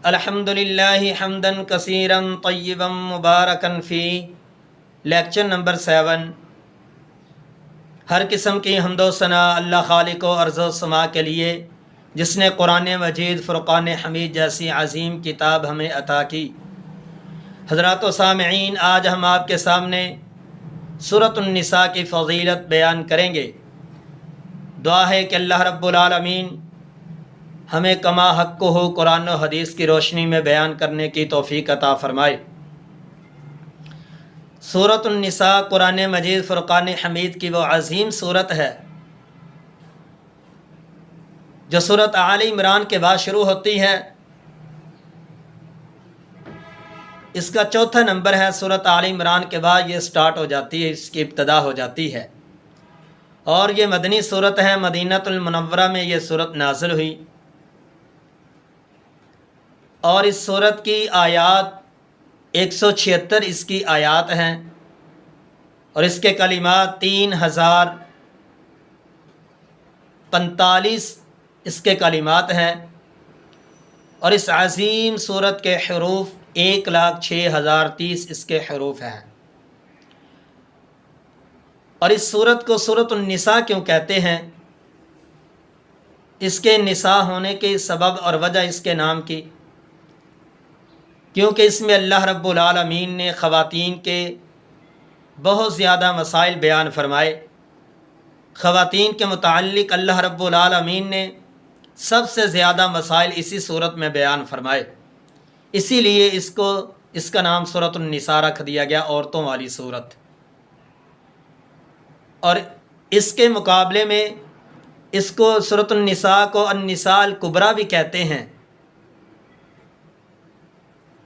الحمدللہ حمدا کثیرا طیبا مبارکا فی۔ Lecture number 7۔ ہر قسم کی حمد و ثنا اللہ خالق و ارض و سما کے لیے، جس نے قرآن مجید فرقان حمید جیسی عظیم کتاب ہمیں عطا کی۔ حضرات و سامعین، آج ہم آپ کے سامنے سورۃ النساء کی فضیلت بیان کریں گے۔ دعا ہے کہ اللہ رب العالمین ہمیں کما حق کو ہو قرآن و حدیث کی روشنی میں بیان کرنے کی توفیق عطا فرمائے۔ سورۃ النساء قرآن مجید فرقان حمید کی وہ عظیم سورت ہے جو سورۃ آل عمران کے بعد شروع ہوتی ہے۔ اس کا چوتھا نمبر ہے۔ سورۃ آل عمران کے بعد یہ سٹارٹ ہو جاتی ہے، اس کی ابتدا ہو جاتی ہے، اور یہ مدنی سورت ہے۔ مدینہ المنورہ میں یہ سورت نازل ہوئی، اور اس سورت کی آیات 176 اس کی آیات ہیں، اور اس کے کلمات 3045 اس کے کلمات ہیں، اور اس عظیم سورت کے حروف 1,06,030 اس کے حروف ہیں۔ اور اس سورت کو سورۃ النساء کیوں کہتے ہیں؟ اس کے نساء ہونے کے سبب اور وجہ اس کے نام کی، کیونکہ اس میں اللہ رب العالمین نے خواتین کے بہت زیادہ مسائل بیان فرمائے۔ خواتین کے متعلق اللہ رب العالمین نے سب سے زیادہ مسائل اسی صورت میں بیان فرمائے، اسی لیے اس کا نام سورۃ النساء رکھ دیا گیا، عورتوں والی صورت۔ اور اس کے مقابلے میں اس کو سورۃ النساء کو النساء الکبریٰ بھی کہتے ہیں،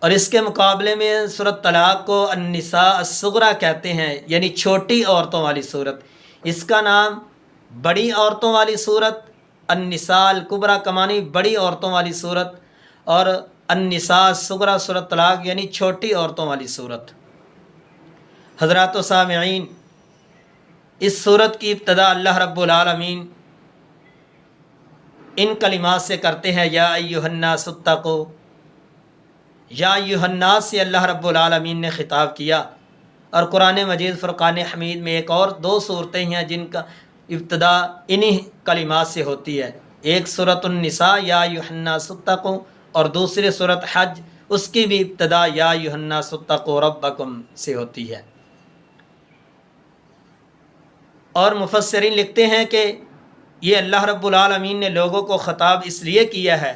اور اس کے مقابلے میں سورۃ طلاق کو النساء الصغریٰ کہتے ہیں، یعنی چھوٹی عورتوں والی صورت۔ اس کا نام بڑی عورتوں والی صورت، النساء الکبریٰ کا معنی بڑی عورتوں والی صورت، اور النساء الصغریٰ سورۃ طلاق یعنی چھوٹی عورتوں والی صورت۔ حضرات و سامعین، اس صورت کی ابتدا اللہ رب العالمین ان کلمات سے کرتے ہیں، یا ایھا الناس اتقوا۔ یا ایھا الناس سے اللہ رب العالمین نے خطاب کیا۔ اور قرآن مجید فرقان حمید میں ایک اور 2 صورتیں ہیں جن کا ابتدا انہی کلمات سے ہوتی ہے۔ ایک سورۃ النساء یا ایھا الناس اتقوا، اور دوسری سورۃ حج، اس کی بھی ابتدا یا ایھا الناس اتقوا ربکم سے ہوتی ہے۔ اور مفسرین لکھتے ہیں کہ یہ اللہ رب العالمین نے لوگوں کو خطاب اس لیے کیا ہے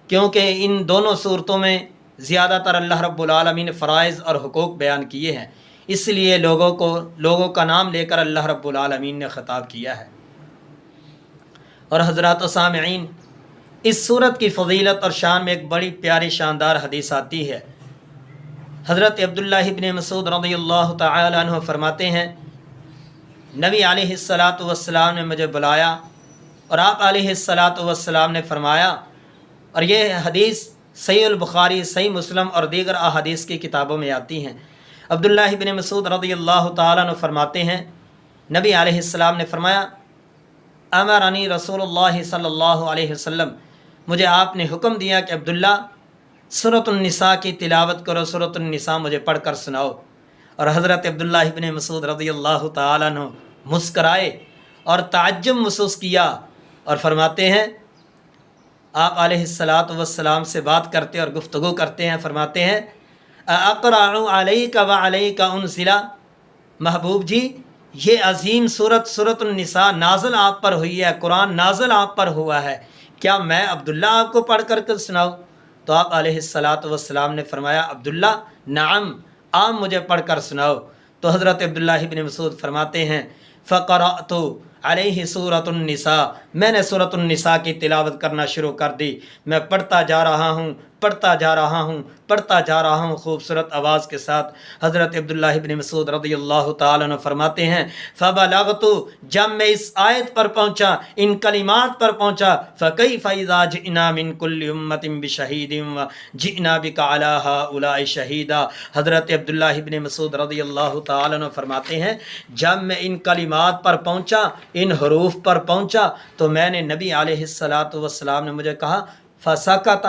کیونکہ ان دونوں صورتوں میں زیادہ تر اللہ رب العالمین نے فرائض اور حقوق بیان کیے ہیں، اس لیے لوگوں کا نام لے کر اللہ رب العالمین نے خطاب کیا ہے۔ اور حضرات و سامعین، اس صورت کی فضیلت اور شان میں ایک بڑی پیاری شاندار حدیث آتی ہے۔ حضرت عبداللہ ابن مسعود رضی اللہ تعالی عنہ فرماتے ہیں، نبی علیہ الصلاۃ والسلام نے مجھے بلایا، اور آپ علیہ الصلاۃ والسلام نے فرمایا، اور یہ حدیث صحیح البخاری، صحیح مسلم اور دیگر احادیث کی کتابوں میں آتی ہیں۔ عبداللہ ابن مسعود رضی اللہ تعالیٰ عنہ فرماتے ہیں، نبی علیہ السلام نے فرمایا، امرنی رسول اللہ صلی اللہ علیہ وسلم، مجھے آپ نے حکم دیا کہ عبداللہ سورۃ النساء کی تلاوت کرو، سورۃ النساء مجھے پڑھ کر سناؤ۔ اور حضرت عبداللہ ابن مسعود رضی اللہ تعالیٰ عنہ مسکرائے اور تعجب محسوس کیا، اور فرماتے ہیں آپ علیہ الصلاۃ والسلام سے بات کرتے اور گفتگو کرتے ہیں، فرماتے ہیں، اقرأ علیک وعلیک انزل، محبوب جی یہ عظیم سورۃ النساء نازل آپ پر ہوئی ہے، قرآن نازل آپ پر ہوا ہے، کیا میں عبداللہ آپ کو پڑھ کر سناؤں؟ تو آپ علیہ الصلاۃ والسلام نے فرمایا، عبداللہ نعم، آپ مجھے پڑھ کر سناؤ۔ تو حضرت عبداللہ ابن مسعود فرماتے ہیں، فقرأت علیہ سورۃ النساء، میں نے سورۃ النساء کی تلاوت کرنا شروع کر دی، میں پڑھتا جا رہا ہوں، پڑھتا جا رہا ہوں خوبصورت آواز کے ساتھ۔ حضرت عبداللہ ابن مسعود رضی اللہ تعالیٰ عنہ فرماتے ہیں، فبلغت، جب میں اس آیت پر پہنچا، ان کلمات پر پہنچا، فکیف اذا جئنا من کل امۃ بشہید وجئنا بک علی ہؤلاء شہیدا۔ حضرت عبداللہ ابن مسعود رضی اللہ تعالیٰ عنہ فرماتے ہیں، جب میں ان کلمات پر پہنچا، ان حروف پر پہنچا، تو میں نے نبی علیہ الصلاۃ والسلام نے مجھے کہا، فسکت،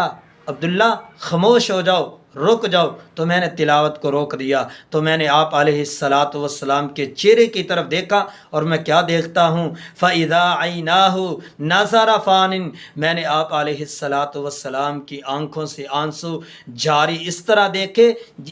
عبداللہ خاموش ہو جاؤ، رک جاؤ، تو میں نے تلاوت کو روک دیا، تو میں نے آپ علیہ الصلاۃ والسلام کے چہرے کی طرف دیکھا، اور میں کیا دیکھتا ہوں، فَإِذَا عَيْنَاهُ نَظَرَ فَانٍ، میں نے آپ علیہ الصلاۃ والسلام کی آنکھوں سے آنسو جاری اس طرح دیکھے،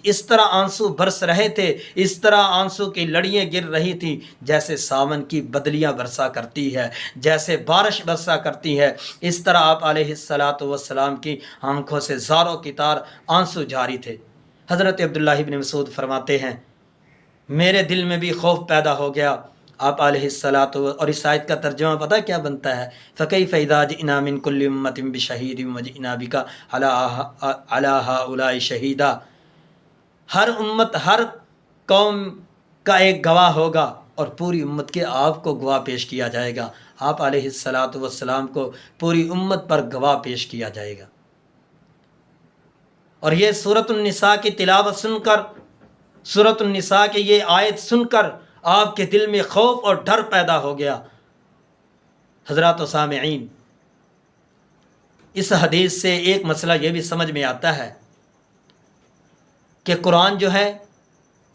اس طرح آنسو برس رہے تھے، اس طرح آنسو کی لڑیاں گر رہی تھیں، جیسے ساون کی بدلیاں برسا کرتی ہے، جیسے بارش برسا کرتی ہے، اس طرح آپ علیہ الصلاۃ والسلام کی آنکھوں سے زاروں کی طار آنسو جاری تھے۔ حضرت عبداللہ ابن مسعود فرماتے ہیں میرے دل میں بھی خوف پیدا ہو گیا۔ آپ علیہ الصلاۃ اور اس آیت کا ترجمہ پتہ کیا بنتا ہے؟ فَكَيْفَ إِذَا جِئْنَا مِنْ كُلِّ أُمَّةٍ بِشَهِيدٍ وَجِئْنَا بِكَ عَلَىٰ هَٰؤُلَاءِ شَهِيدًا، ہر امت، ہر قوم کا ایک گواہ ہوگا، اور پوری امت کے آپ کو گواہ پیش کیا جائے گا۔ آپ علیہ الصلاۃ والسلام کو پوری امت پر گواہ پیش کیا جائے گا۔ اور یہ سورۃ النساء کی تلاوت سن کر، سورۃ النساء کی یہ آیت سن کر آپ کے دل میں خوف اور ڈر پیدا ہو گیا۔ حضرات و سامعین، اس حدیث سے ایک مسئلہ یہ بھی سمجھ میں آتا ہے کہ قرآن جو ہے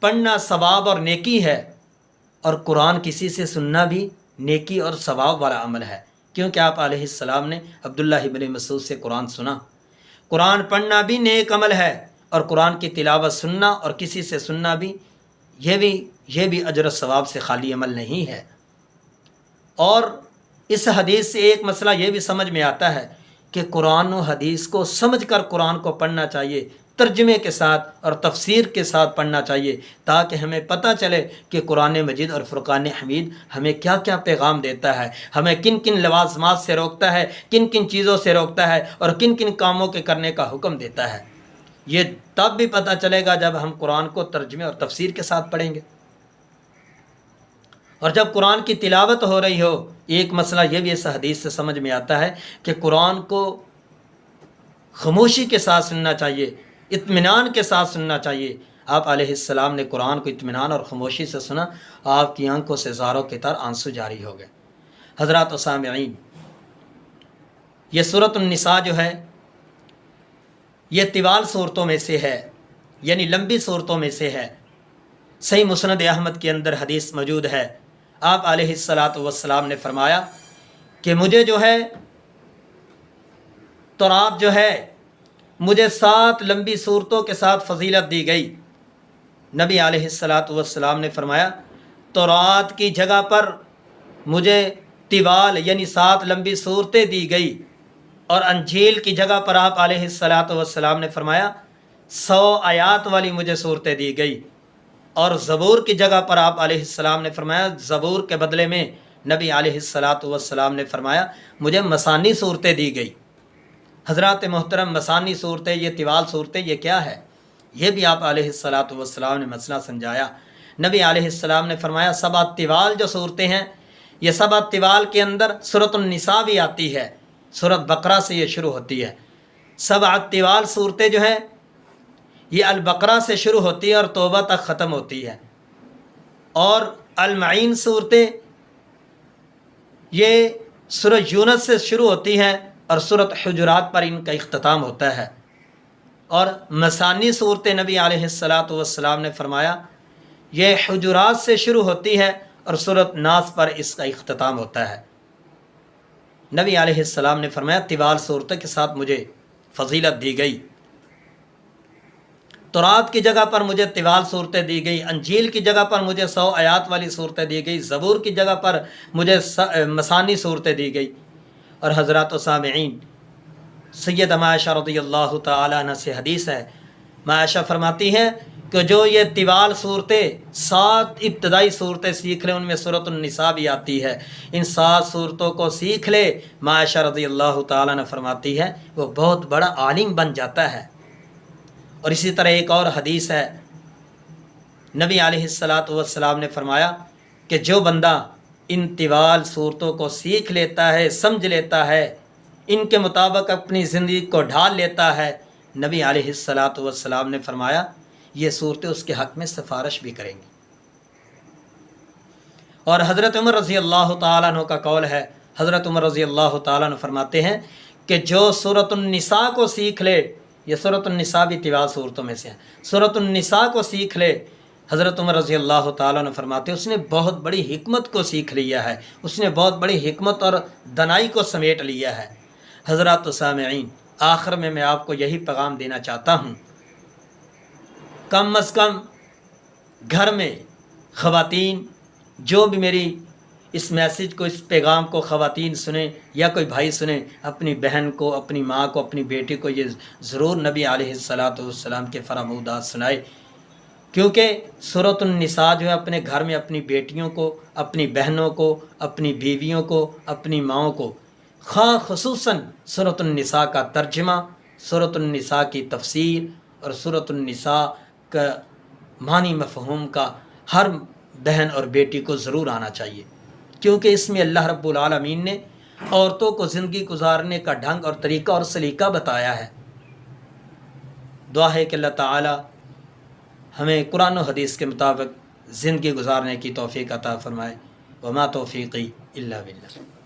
پڑھنا ثواب اور نیکی ہے، اور قرآن کسی سے سننا بھی نیکی اور ثواب والا عمل ہے، کیونکہ آپ علیہ السلام نے عبداللہ ابن مسعود سے قرآن سنا۔ قرآن پڑھنا بھی نیک عمل ہے، اور قرآن کی تلاوت سننا اور کسی سے سننا بھی یہ بھی اجر و ثواب سے خالی عمل نہیں ہے۔ اور اس حدیث سے ایک مسئلہ یہ بھی سمجھ میں آتا ہے کہ قرآن و حدیث کو سمجھ کر قرآن کو پڑھنا چاہیے، ترجمے کے ساتھ اور تفسیر کے ساتھ پڑھنا چاہیے، تاکہ ہمیں پتہ چلے کہ قرآن مجید اور فرقان حمید ہمیں کیا کیا پیغام دیتا ہے، ہمیں کن کن لوازمات سے روکتا ہے، کن کن چیزوں سے روکتا ہے، اور کن کن کاموں کے کرنے کا حکم دیتا ہے۔ یہ تب بھی پتہ چلے گا جب ہم قرآن کو ترجمے اور تفسیر کے ساتھ پڑھیں گے۔ اور جب قرآن کی تلاوت ہو رہی ہو، ایک مسئلہ یہ بھی اس حدیث سے سمجھ میں آتا ہے کہ قرآن کو خاموشی کے ساتھ سننا چاہیے، اطمینان کے ساتھ سننا چاہیے۔ آپ علیہ السلام نے قرآن کو اطمینان اور خاموشی سے سنا، آپ کی آنکھوں سے زاروں کی طرح آنسو جاری ہو گئے۔ حضرات و سامعین، یہ سورۃ النساء جو ہے یہ طوال صورتوں میں سے ہے، یعنی لمبی صورتوں میں سے ہے۔ صحیح مسند احمد کے اندر حدیث موجود ہے، آپ علیہ الصلاۃ والسلام نے فرمایا کہ مجھے جو ہے تورات جو ہے مجھے 7 لمبی صورتوں کے ساتھ فضیلت دی گئی۔ نبی علیہ الصلاۃ والسلام نے فرمایا تورات کی جگہ پر مجھے طوال یعنی 7 لمبی صورتیں دی گئی، اور انجیل کی جگہ پر آپ علیہ الصلاۃ والسلام نے فرمایا 100 آیات والی مجھے صورتیں دی گئی، اور زبور کی جگہ پر آپ علیہ السلام نے فرمایا زبور کے بدلے میں نبی علیہ الصلاۃ والسلام نے فرمایا مجھے مثانی صورتیں دی گئی۔ حضرات محترم، مثانی صورتیں، یہ طوال صورتیں، یہ کیا ہے؟ یہ بھی آپ علیہ الصلاۃ والسلام نے مسئلہ سمجھایا۔ نبی علیہ السلام نے فرمایا 7 طوال جو صورتیں ہیں، یہ 7 طوال کے اندر سورۃ النساء بھی آتی ہے، سورۃ بقرہ سے یہ شروع ہوتی ہے۔ 7 طوال صورتیں جو ہیں یہ البقرہ سے شروع ہوتی ہے اور توبہ تک ختم ہوتی ہے، اور المعین صورتیں یہ سورۃ یونس سے شروع ہوتی ہیں اور سورۃ حجرات پر ان کا اختتام ہوتا ہے، اور مثانی صورتیں نبی علیہ الصلاۃ والسلام نے فرمایا یہ حجرات سے شروع ہوتی ہے اور سورۃ ناس پر اس کا اختتام ہوتا ہے۔ نبی علیہ السلام نے فرمایا طوال صورتوں کے ساتھ مجھے فضیلت دی گئی، تورات کی جگہ پر مجھے طوال صورتیں دی گئی، انجیل کی جگہ پر مجھے 100 آیات والی صورتیں دی گئی، زبور کی جگہ پر مجھے مثانی صورتیں دی گئی۔ اور حضرات و سامعین، سیدہ عائشہ رضی اللہ تعالیٰ عنہ سے حدیث ہے، عائشہ فرماتی ہیں کہ جو یہ طوال صورتیں 7 ابتدائی صورتیں سیکھ لے، ان میں سورۃ النساء بھی آتی ہے، ان 7 صورتوں کو سیکھ لے، عائشہ رضی اللہ تعالیٰ عنہ فرماتی ہے وہ بہت بڑا عالم بن جاتا ہے۔ اور اسی طرح ایک اور حدیث ہے، نبی علیہ الصلاۃ والسلام نے فرمایا کہ جو بندہ ان طوال صورتوں کو سیکھ لیتا ہے، سمجھ لیتا ہے، ان کے مطابق اپنی زندگی کو ڈھال لیتا ہے، نبی علیہ الصلاۃ والسلام نے فرمایا یہ صورتیں اس کے حق میں سفارش بھی کریں گی۔ اور حضرت عمر رضی اللہ تعالیٰ عنہ کا قول ہے، حضرت عمر رضی اللہ تعالیٰ عنہ فرماتے ہیں کہ جو سورۃ النساء کو سیکھ لے، یہ سورۃ النساء بھی طویل صورتوں میں سے ہے، سورۃ النساء کو سیکھ لے، حضرت عمر رضی اللہ تعالیٰ نے فرماتے اس نے بہت بڑی حکمت کو سیکھ لیا ہے، اس نے بہت بڑی حکمت اور دانائی کو سمیٹ لیا ہے۔ حضرات سامعین، آخر میں آپ کو یہی پیغام دینا چاہتا ہوں، کم از کم گھر میں خواتین جو بھی میری اس میسیج کو، اس پیغام کو خواتین سنیں یا کوئی بھائی سنیں، اپنی بہن کو، اپنی ماں کو، اپنی بیٹی کو یہ ضرور نبی علیہ السلام کے فرمودات سنائے، کیونکہ سورۃ النساء جو ہے اپنے گھر میں اپنی بیٹیوں کو، اپنی بہنوں کو، اپنی بیویوں کو، اپنی ماؤں کو، خصوصاً سورۃ النساء کا ترجمہ، سورۃ النساء کی تفسیر اور سورۃ النساء کا معنی مفہوم کا ہر بہن اور بیٹی کو ضرور آنا چاہیے، کیونکہ اس میں اللہ رب العالمین نے عورتوں کو زندگی گزارنے کا ڈھنگ اور طریقہ اور سلیقہ بتایا ہے۔ دعا ہے کہ اللہ تعالی ہمیں قرآن و حدیث کے مطابق زندگی گزارنے کی توفیق عطا فرمائے۔ وما توفیقی الا باللہ۔